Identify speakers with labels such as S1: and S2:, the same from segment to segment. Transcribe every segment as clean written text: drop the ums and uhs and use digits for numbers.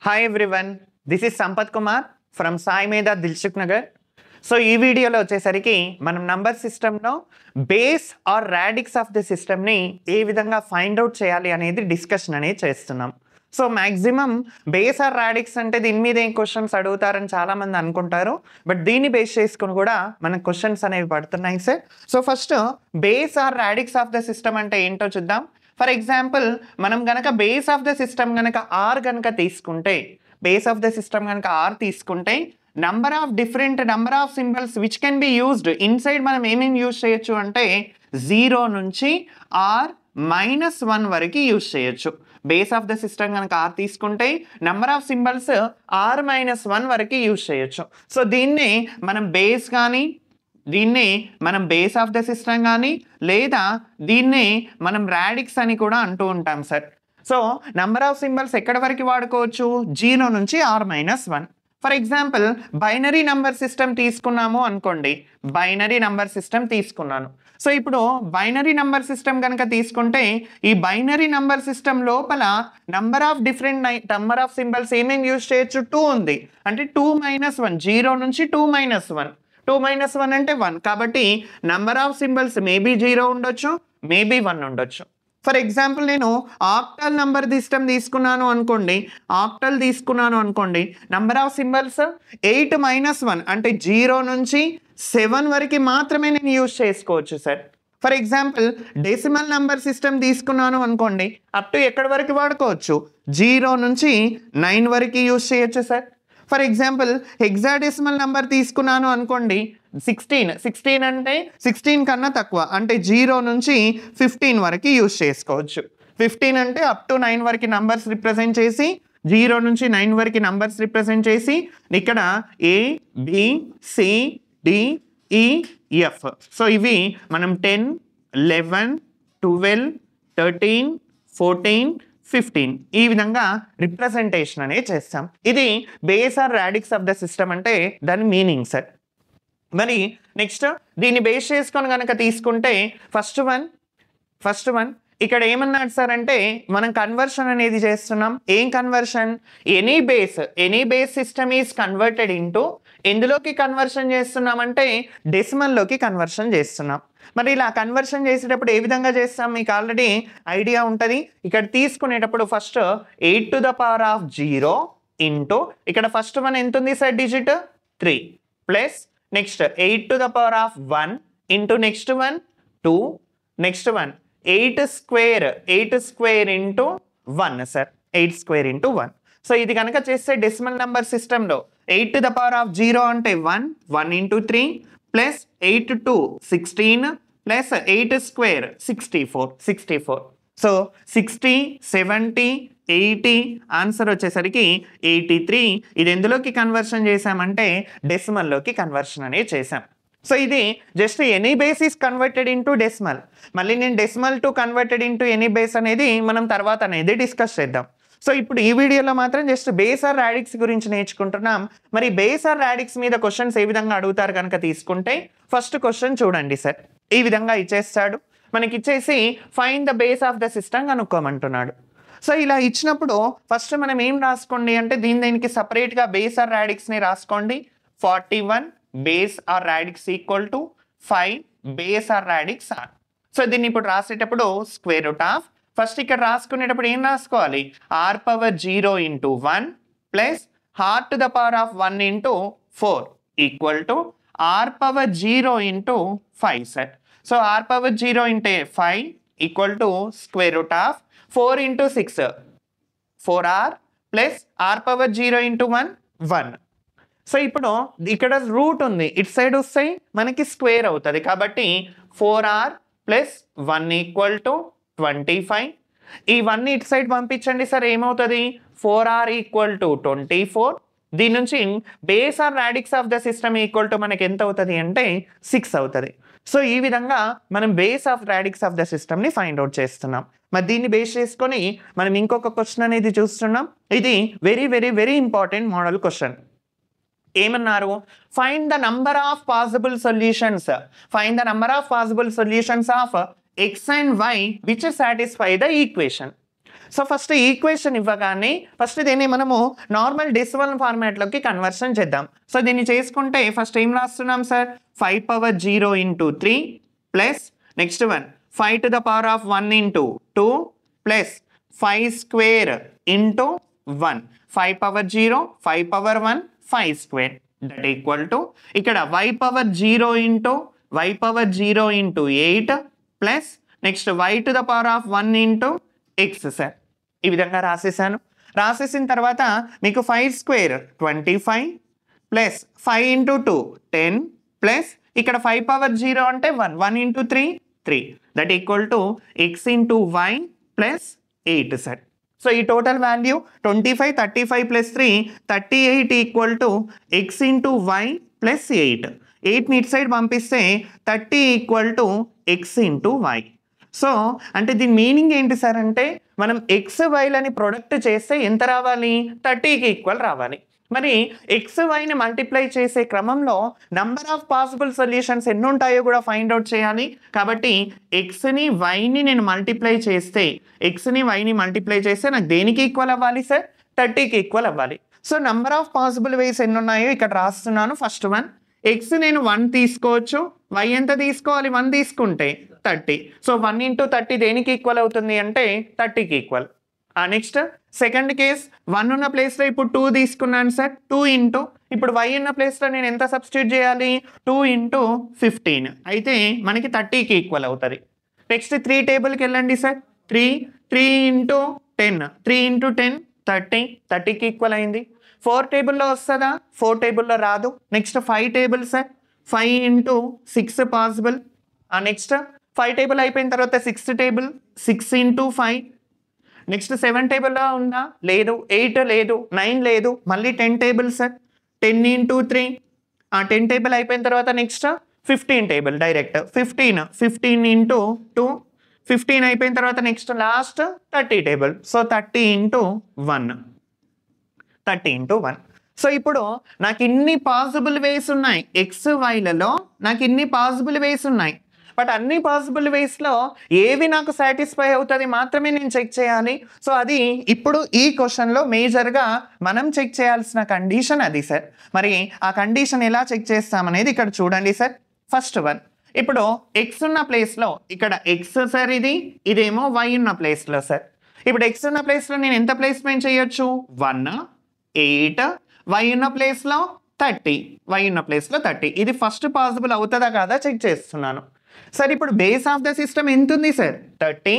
S1: Hi everyone, this is Sampath Kumar from Sai Medha Dilshuk Nagar. So ఈ వీడియోలో వచ్చేసరికి మనం నంబర్ సిస్టంలో base or radix of the సిస్టమ్ని ఏ విధంగా ఫైండ్ అవుట్ చేయాలి అనేది డిస్కషన్ అనేది చేస్తున్నాం. So maximum base or radix అంటే దీని మీద ఏం క్వశ్చన్స్ అడుగుతారని చాలామంది అనుకుంటారు, బట్ దీన్ని బేస్ చేసుకుని కూడా మనకు క్వశ్చన్స్ అనేవి పడుతున్నాయి sir. So first base or radix of the system అంటే ఏంటో చూద్దాం. ఫర్ ఎగ్జాంపుల్ మనం గనక బేస్ ఆఫ్ ద సిస్టమ్ గనక ఆర్ గనక తీసుకుంటే, బేస్ ఆఫ్ ద సిస్టమ్ గనక ఆర్ తీసుకుంటే number of symbols which can be used inside మనం ఏమేమి యూజ్ చేయొచ్చు అంటే 0 నుంచి R-1 వరకు యూజ్ చేయొచ్చు. బేస్ ఆఫ్ ద సిస్టమ్ కనుక ఆర్ తీసుకుంటే నంబర్ ఆఫ్ సింబల్స్ R-1 వరకు యూజ్ చేయొచ్చు. సో దీన్ని మనం బేస్ కానీ, దీన్ని మనం బేస్ ఆఫ్ ద సిస్టమ్ కానీ, లేదా దీన్ని మనం రాడిక్స్ అని కూడా అంటూ ఉంటాం sir. So number of symbols ఎక్కడి వరకు వాడుకోవచ్చు? 0 నుంచి R-1. For example binary number system తీసుకున్నాము అనుకోండి, బైనరీ నంబర్ సిస్టమ్ తీసుకున్నాను. సో ఇప్పుడు బైనరీ నంబర్ సిస్టమ్ కనుక తీసుకుంటే ఈ బైనరీ నంబర్ సిస్టమ్ లోపల నంబర్ ఆఫ్ సింబల్స్ ఏమేమి యూజ్ చేయొచ్చు? 2 ఉంది, అంటే 2-1, 0 నుంచి 2-1. 2-1 అంటే 1, కాబట్టి నంబర్ ఆఫ్ సింబల్స్ మేబీ 0 ఉండొచ్చు, మేబీ 1 ఉండొచ్చు. ఫర్ ఎగ్జాంపుల్ నేను ఆక్టల్ నంబర్ సిస్టమ్ తీసుకున్నాను అనుకోండి, నంబర్ ఆఫ్ సింబల్స్ 8-1, అంటే 0 నుంచి 7 వరకు మాత్రమే నేను యూజ్ చేసుకోవచ్చు sir. For example decimal number system తీసుకున్నాను అనుకోండి, అప్ టు ఎక్కడి వరకు వాడుకోవచ్చు? 0 నుంచి 9 వరకు యూజ్ చేయొచ్చు sir. For example hexadecimal number తీసుకున్నాను అనుకోండి, 16 అంటే 16 కన్నా తక్కువ, అంటే 0 నుంచి 15 వరకు యూజ్ చేసుకోవచ్చు. 15 అంటే అప్ టు 9 వరకు నంబర్స్ రిప్రజెంట్ చేసి, 0 నుంచి 9 వరకు నంబర్స్ రిప్రజెంట్ చేసి, ఇక్కడ ABCDEF. సో ఇవి మనం 10, 11, 12, 13, 14, 15 ఈ విధంగా రిప్రజెంటేషన్ అనేది చేస్తాం. ఇది base or radix of the system అంటే దాని మీనింగ్ సార్. మరి నెక్స్ట్ దీన్ని బేస్ చేసుకొని కనుక తీసుకుంటే ఫస్ట్ వన్ ఇక్కడ ఏమన్నాడు సార్ అంటే మనం కన్వర్షన్ అనేది చేస్తున్నాం. ఏం conversion? Any base system is converted into, ఎందులోకి కన్వర్షన్ చేస్తున్నామంటే డెసిమల్లోకి కన్వర్షన్ చేస్తున్నాం. మరి ఇలా కన్వర్షన్ చేసేటప్పుడు ఏ విధంగా చేస్తాం మీకు ఆల్రెడీ ఐడియా ఉంటుంది. ఇక్కడ తీసుకునేటప్పుడు first 8 to the power of 0 into, ఇక్కడ ఫస్ట్ వన్ ఎంత ఉంది sir digit? 3, plus next 8 to the power of 1 into next one 2, next one 8 square into 1 sir, 8 square into 1. So ఇది కనుక చేస్తే డెసిమల్ నెంబర్ సిస్టంలో 8 to the power of 0 అంటే 1 into 3 plus 8 to 16 plus 8 square 64. So 60, 70, 80 answer వచ్చేసరికి 83. ఇది ఎందులోకి conversion చేసామంటే డెసిమల్లోకి conversion అనేది చేసాం. సో ఇది just any base is converted into decimal. మళ్ళీ నేను decimal to converted into any base అనేది మనం తర్వాత అనేది డిస్కస్ చేద్దాం. సో ఇప్పుడు ఈ వీడియోలో మాత్రం జస్ట్ బేస్ ఆర్ రాడిక్స్ గురించి నేర్చుకుంటున్నాం. మరి బేస్ ఆర్ రాడిక్స్ మీద క్వశ్చన్స్ ఏ విధంగా అడుగుతారు కనుక తీసుకుంటే ఫస్ట్ క్వశ్చన్ చూడండి సార్, ఈ విధంగా ఇచ్చేస్తాడు. మనకి ఇచ్చేసి find the base of the system కనుక్కోమంటున్నాడు. సో ఇలా ఇచ్చినప్పుడు ఫస్ట్ మనం ఏం రాసుకోండి అంటే దీనికి సపరేట్గా బేస్ ఆర్ రాడిక్స్ని రాసుకోండి. 41 base or radix equal to 5 base or radix R. So దీన్ని ఇప్పుడు రాసేటప్పుడు స్క్వేర్ రూట్ ఆఫ్, ఫస్ట్ ఇక్కడ రాసుకునేటప్పుడు ఏం రాసుకోవాలి? R⁻0 into 1 plus R⁻1 into 4 equal to R⁻0 into 5 sir. So R⁻0 ఇంటే 5 equal to square root of 4 into 6 4R plus R⁻0 into 1. So ఇప్పుడు ఇక్కడ route ఉంది, ఇటు సైడ్ వస్తాయి మనకి స్క్వేర్ అవుతుంది, కాబట్టి 4R ప్లస్ 1 ఈక్వల్ టు 25. ఈ 1 ఇటు సైడ్ పంపించండి సార్, ఏమవుతుంది? 4R equal to 24. దీని నుంచి base or radix of the system equal to మనకి ఎంత అవుతుంది అంటే 6 అవుతుంది. సో ఈ విధంగా మనం base of radix of the సిస్టమ్ని ఫైండ్ అవుట్ చేస్తున్నాం. మరి దీన్ని బేస్ చేసుకొని మనం ఇంకొక క్వశ్చన్ అనేది చూస్తున్నాం. ఇది very very very important model question. ఏమన్నారు? Find the number of possible solutions of x and y which satisfy the equation. So first equation ఇవ్వగానే ఫస్ట్ దీన్ని మనము నార్మల్ డెసిమల్ ఫార్మాట్లోకి కన్వర్షన్ చేద్దాం. సో దీన్ని చేసుకుంటే ఫస్ట్ ఏం రాస్తున్నాం sir, 5 power 0 into 3 plus next one 5 to the power of 1 into 2 plus 5 square into 1, 5 power 0 5 power 1 5 square that equal to ఇక్కడ y power 0 into 8 plus next y to the power of 1 into X sir. ఈ విధంగా రాసేసిన తర్వాత మీకు 5 square 25 plus 5 into 2 10 plus ఇక్కడ 5 power 0 అంటే 1 into 3 that equal to X into Y plus 8 sir. So ఈ total value 25 35 plus 3 38 equal to X into Y plus 8ని ఇటు side పంపిస్తే 30 equal to X into Y. So అంటే దీని meaning ఏంటి sir అంటే మనం ఎక్స్ వైలని ప్రొడక్ట్ చేస్తే ఎంత రావాలి, 30కి ఈక్వల్ రావాలి. మరి ఎక్స్ వైని మల్టిప్లై చేసే క్రమంలో నంబర్ ఆఫ్ పాసిబుల్ సొల్యూషన్స్ ఎన్ని ఉంటాయో కూడా ఫైండ్ అవుట్ చేయాలి. కాబట్టి ఎక్స్ని వైని నేను మల్టిప్లై చేస్తే నాకు దేనికి ఈక్వల్ అవ్వాలి సార్, 30కి ఈక్వల్ అవ్వాలి. సో నంబర్ ఆఫ్ పాసిబుల్ వేస్ ఎన్ని ఉన్నాయో ఇక్కడ రాస్తున్నాను. ఫస్ట్ వన్ ఎక్స్ నేను 1 తీసుకోవచ్చు, వై ఎంత తీసుకోవాలి, 1 తీసుకుంటే 30. సో 1 ఇంటూ 30 దేనికి ఈక్వల్ అవుతుంది అంటే 30కి ఈక్వల్. నెక్స్ట్ సెకండ్ కేస్ 1 ఉన్న ప్లేస్లో ఇప్పుడు 2 తీసుకున్నాను సార్, 2 ఇంటూ ఇప్పుడు y ఉన్న ప్లేస్లో నేను ఎంత సబ్స్టిట్యూట్ చేయాలి, 2 ఇంటూ 15 అయితే మనకి 30కి ఈక్వల్ అవుతుంది. నెక్స్ట్ 3 టేబుల్కి వెళ్ళండి సార్, 3 ఇంటూ 10 30కి ఈక్వల్ అయింది. 4 టేబుల్లో వస్తుందా, 4 టేబుల్లో రాదు. Next 5 table sir, 5 into 6 possible. Next 5 table అయిపోయిన తర్వాత 6 టేబుల్ 6 ఇంటూ 5. నెక్స్ట్ 7 టేబుల్లో ఉందా, లేదు. 8 లేదు, 9 లేదు. మళ్ళీ 10 టేబుల్ సార్, 10 ఇంటూ 3. 10 టేబుల్ అయిపోయిన తర్వాత నెక్స్ట్ 15 టేబుల్ డైరెక్ట్ 15 ఇంటూ 2. 15 అయిపోయిన తర్వాత next last 30 table. So 30 into 1. So ఇప్పుడు నాకు ఇన్ని పాసిబుల్ వేస్ ఉన్నాయి, ఎక్స్ వైలలో నాకు ఇన్ని పాసిబుల్ వేస్ ఉన్నాయి. బట్ అన్ని పాసిబుల్ వేస్లో ఏవి నాకు సాటిస్ఫై అవుతుంది మాత్రమే నేను చెక్ చేయాలి. సో అది ఇప్పుడు ఈ క్వశ్చన్లో మేజర్గా మనం చెక్ చేయాల్సిన కండిషన్ అది సార్. మరి ఆ కండిషన్ ఎలా చెక్ చేస్తామనేది ఇక్కడ చూడండి సార్. ఫస్ట్ వన్ ఇప్పుడు ఎక్స్ ఉన్న ప్లేస్లో ఇక్కడ ఎక్స్ సార్, ఇదేమో వై ఉన్న ప్లేస్లో సార్. ఇప్పుడు ఎక్స్ ఉన్న ప్లేస్లో నేను ఎంత ప్లేస్మెంట్ చేయొచ్చు, 1 8, వై ఉన్న ప్లేస్లో 30. ఇది ఫస్ట్ పాసిబుల్ అవుతుందా కాదా చెక్ చేస్తున్నాను సార్. ఇప్పుడు బేస్ ఆఫ్ ద సిస్టమ్ ఎంత ఉంది సార్, 30.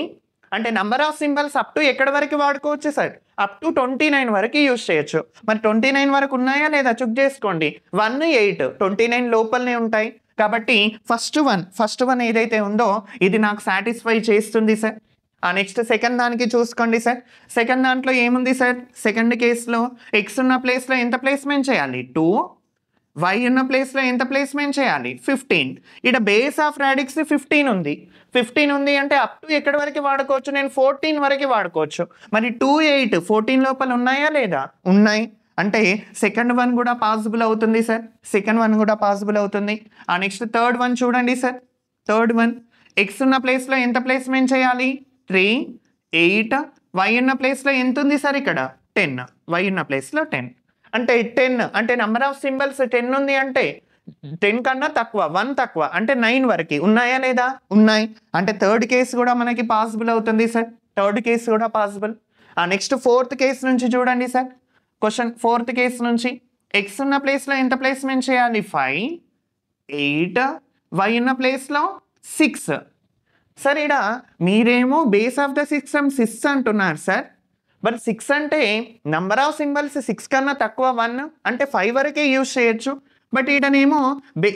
S1: అంటే number of symbols up to ఎక్కడ వరకు వాడుకోవచ్చు సార్, అప్ టు 29 వరకు యూజ్ చేయొచ్చు. మరి 29 వరకు ఉన్నాయా లేదా చెక్ చేసుకోండి. 1 8 29 లోపలనే ఉంటాయి. కాబట్టి ఫస్ట్ వన్ ఏదైతే ఉందో ఇది నాకు సాటిస్ఫై చేస్తుంది సార్. నెక్స్ట్ సెకండ్ దానికి చూసుకోండి సార్. సెకండ్ దాంట్లో ఏముంది సార్, సెకండ్ కేసులో ఎక్స్ ఉన్న ప్లేస్లో ఎంత ప్లేస్మెంట్ చేయాలి, 2. వై ఉన్న ప్లేస్లో ఎంత ప్లేస్మెంట్ చేయాలి, 15. ఇక్కడ బేస్ ఆఫ్ రాడిక్స్ 15 ఉంది అంటే అప్ టు ఎక్కడి వరకు వాడుకోవచ్చు, నేను 14 వరకు వాడుకోవచ్చు. మరి 2 8 14 లోపల ఉన్నాయా లేదా, ఉన్నాయి. అంటే సెకండ్ వన్ కూడా పాసిబుల్ అవుతుంది సార్, నెక్స్ట్ థర్డ్ వన్ చూడండి సార్. థర్డ్ వన్ ఎక్స్ ఉన్న ప్లేస్లో ఎంత ప్లేస్మెంట్ చేయాలి, 3 8. వై ఉన్న ప్లేస్లో ఎంత ఉంది సార్, ఇక్కడ 10. వై ఉన్న ప్లేస్లో 10 అంటే 10 అంటే నెంబర్ ఆఫ్ సింబల్స్ 10 ఉంది అంటే 10 కన్నా తక్కువ, 1 తక్కువ అంటే 9 వరకు ఉన్నాయా లేదా, ఉన్నాయి. అంటే థర్డ్ కేసు కూడా మనకి పాసిబుల్ అవుతుంది సార్, నెక్స్ట్ ఫోర్త్ కేసు నుంచి చూడండి సార్. క్వశ్చన్ ఫోర్త్ కేసు నుంచి ఎక్స్ ఉన్న ప్లేస్లో ఎంత ప్లేస్మెంట్ చేయాలి, 5 8. వై ఉన్న ప్లేస్లో 6. సార్ ఇక్కడ మీరేమో బేస్ ఆఫ్ ద సిస్టమ్ 6 అంటున్నారు సార్. బట్ 6 అంటే నంబర్ ఆఫ్ సింబల్స్ 6 కన్నా తక్కువ 1 అంటే 5 వరకే యూజ్ చేయొచ్చు. బట్ ఈడనేమో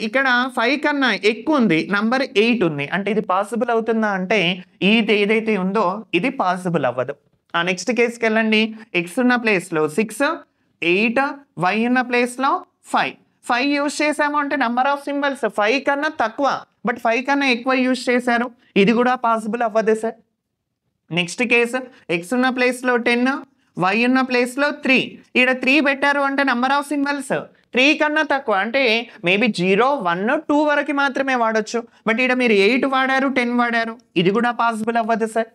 S1: ఇక్కడ 5 కన్నా ఎక్కువ ఉంది, నంబర్ 8 ఉంది. అంటే ఇది పాసిబుల్ అవుతుందా అంటే ఇది ఏదైతే ఉందో ఇది పాసిబుల్ అవ్వదు. నెక్స్ట్ కేసుకి వెళ్ళండి. ఎక్స్ ఉన్న ప్లేస్లో 6 8, వై ఉన్న ప్లేస్లో 5 యూజ్ చేసాము అంటే నంబర్ ఆఫ్ సింబల్స్ 5 కన్నా తక్కువ, బట్ 5 కన్నా ఎక్కువ యూజ్ చేశారు, ఇది కూడా పాసిబుల్ అవ్వదు సార్. నెక్స్ట్ కేసు ఎక్స్ ఉన్న ప్లేస్లో 10, వై ఉన్న ప్లేస్లో 3. ఇక్కడ 3 పెట్టారు అంటే నంబర్ ఆఫ్ సింబల్స్ 3 కన్నా తక్కువ అంటే మేబీ 0 1 2 వరకు మాత్రమే వాడచ్చు. బట్ ఇక్కడ మీరు 8 వాడారు, 10 వాడారు, ఇది కూడా పాసిబుల్ అవ్వదు సార్.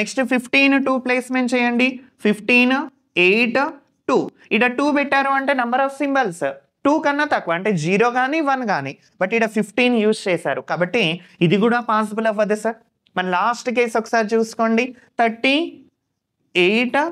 S1: నెక్స్ట్ 15 2 ప్లేస్మెంట్ చేయండి. 15 8 2 ఇక్కడ 2 పెట్టారు అంటే నెంబర్ ఆఫ్ సింబల్స్ 2 కన్నా తక్కువ అంటే 0 కానీ 1 కానీ, బట్ ఇక్కడ 15 యూజ్ చేశారు కాబట్టి ఇది కూడా పాసిబుల్ అవ్వదు సార్. మన లాస్ట్ కేసు ఒకసారి చూసుకోండి. 38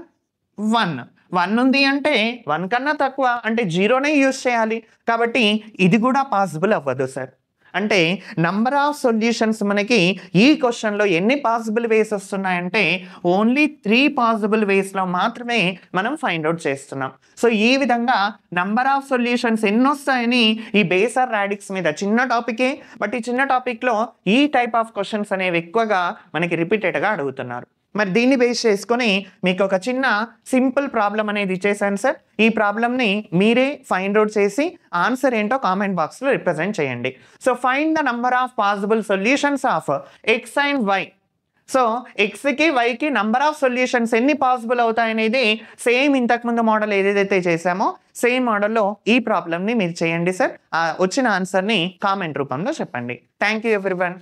S1: 1 ఉంది అంటే 1 కన్నా తక్కువ అంటే 0నే యూజ్ చేయాలి కాబట్టి ఇది కూడా పాసిబుల్ అవ్వదు సార్. అంటే నంబర్ ఆఫ్ సొల్యూషన్స్ మనకి ఈ క్వశ్చన్లో ఎన్ని పాసిబుల్ వేస్ వస్తున్నాయంటే ఓన్లీ 3 పాసిబుల్ వేస్లో మాత్రమే మనం ఫైండ్ అవుట్ చేస్తున్నాం. సో ఈ విధంగా నంబర్ ఆఫ్ సొల్యూషన్స్ ఎన్ని వస్తాయని ఈ బేస్ ఆర్ రాడిక్స్ మీద చిన్న టాపికే, బట్ ఈ చిన్న టాపిక్లో ఈ టైప్ ఆఫ్ క్వశ్చన్స్ అనేవి ఎక్కువగా మనకి రిపీటెడ్గా అడుగుతున్నారు. మరి దీన్ని బేస్ చేసుకొని మీకు ఒక చిన్న సింపుల్ ప్రాబ్లం అనేది ఇచ్చేసాను సార్. ఈ ప్రాబ్లమ్ని మీరే ఫైండ్ అవుట్ చేసి ఆన్సర్ ఏంటో కామెంట్ బాక్స్లో రిప్రజెంట్ చేయండి. So find the number of possible solutions of X and Y. So ఎక్స్కి వైకి నంబర్ ఆఫ్ సొల్యూషన్స్ ఎన్ని పాసిబుల్ అవుతాయనేది సేమ్ ఇంతకుముందు మోడల్ ఏదైతే చేసామో సేమ్ మోడల్లో ఈ ప్రాబ్లమ్ని మీరు చేయండి సార్. వచ్చిన ఆన్సర్ని కామెంట్ రూపంలో చెప్పండి. Thank you everyone.